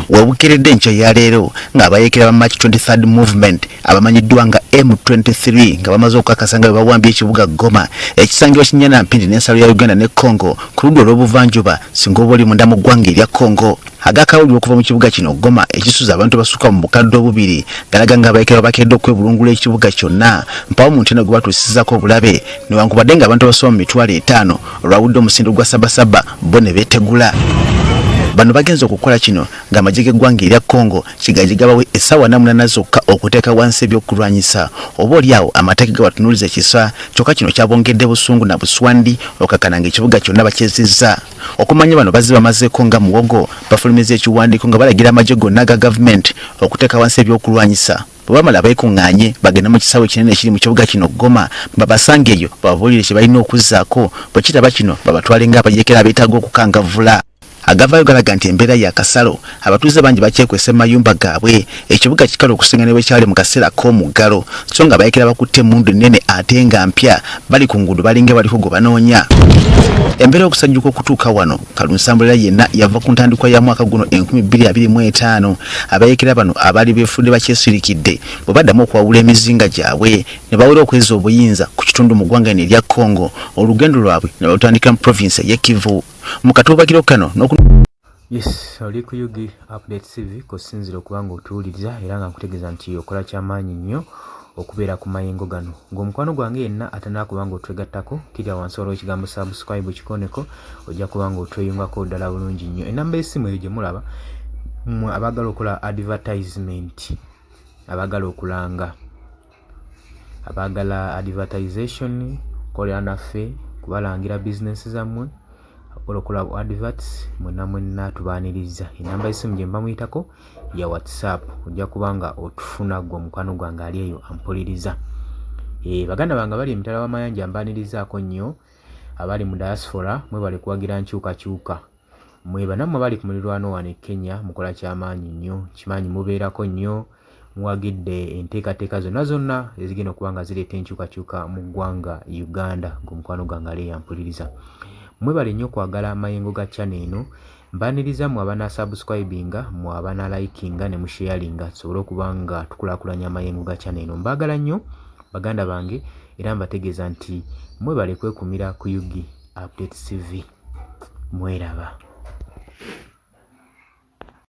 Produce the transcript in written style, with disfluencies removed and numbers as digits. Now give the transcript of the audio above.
wabukiridde enkya ya leero ng'abayeekera ba March 23rd movement abamanyiddwa nga M23 nga bamaze okukakasa nga bawambye ekibuga Goma ekisangibwa Kinyana Mpindi n'ensalo ya Uganda ne Congo ku ludda olw'obuvanjuba singa oba oli munda mu ggwanga erya Congo. Agakawuliro okuva mu kibuga kino Goma ekisuza abantu basukka mu bukadde obubiri galaga nga abayeekera bakedde okwebulungula ekibuga kyonna mpawo mu ntena gwe batuusizzaako obulabe newankubadde nga abantu basoba mu mitwalo 5 olwawudde omusindo gwa sabasaba bo ne beetegula. Bano bagenze okukola kino nga amagye g'eggwanga erya Congo kigaji gabawe essaawa 8 zokka okuteeka wansi ebyokulwanyisa oba oliawo amateeka gabatunuuliza ekisa kyokka kino kyabongedde busungu na buswandi okakana ng'ekibuga kyonna bakyezizza. Okumanya bano bazzi bamazeeko nga muwogo bafulumiza ekiwandiiko nga balagira amagye gonna aga gavumenti okuteeka wansi ebyokulwanyisa. Bwe bamala beekuŋŋaanye bagenda mu kisaawe kinene ekiri mu kibuga kino Goma babasange eyo bababuulire kye balina okuzzaako bwe kitaba kino babatwale ng'abayeekera abeetaaga okukangavvula. Agavayo galaga nti embeera ya kasalo abatuuze bangi bakyekwese mu mayumba gaabwe ekibuga kikale okusinga ne bwe kyali mu kaseera k'omuggalo so nga abayeekera bakutte emmundu nnene ate nga mpya bali ku nguudo balinga baliko gwe banoonya. Embeera y'okusajjuka okutuuka wano kalunsambulira yenna yava ku ntandikwa ya mwaka guno 2025 abayeekera bano abaali beefudde bakyesirikidde bwe baddamu okwawula emizinga gyabwe ne bawera okweza obuyinza ku kitundu mu ggwanga erya Congo olugendo lwabwe ne balutandikira mu province y'e Kivu. Mukatubakiro kano Yes, oli ku Yugi Update TV kusinzira okubanga otuwuliriza era nga nkutegeeza nti okola kyamaanyi nnyo okubeera ku mayengo gano. Ng'omukwano gwange yenna atanaba kubanga otwegattako kirya wansi waliwo ekigambo subscribe kikoneko ojja kubanga otweyungako ddala bulungi nnyo. Enamba y'essimu eyo gye mulaba abaagala okola advertisement abaagala okulanga abaagala advertisation kolera naffe kubalangira bizinesi zammwe olokola adverts mwenna tubaaniriza. Enamba y'essimu gye mbamuyitako ya WhatsApp ojja kubanga otufuna gwe omukwano gwange ali eyo ampuliriza. Baganda bange bali emitala w'amayanja mbaanirizaako nnyo abali mu diaspora mwebale kuwagira nkyukakyuka mweba nammwe bali ku mulirwano wano e Kenya mukola kyamaanyi nnyo kimanyi mubeerako nnyo muwagidde enteekateeka zonna ezigenda okuba nga zireeta enkyukakyuka mu ggwanga Uganda ng'omukwano gwange ali eyo ampuliriza. Mwebale nnyo kwagala amayengo ga channel eno mbaniriza mu abana subscribinga mu abana likinga ne mu sharinga sobolo kubanga tukulaakulanya amayengo ga channel eno. Mbagala nnyo baganda bange era mbategeeza nti mwebale kwekumira ku Yugi Update TV. Mweraba.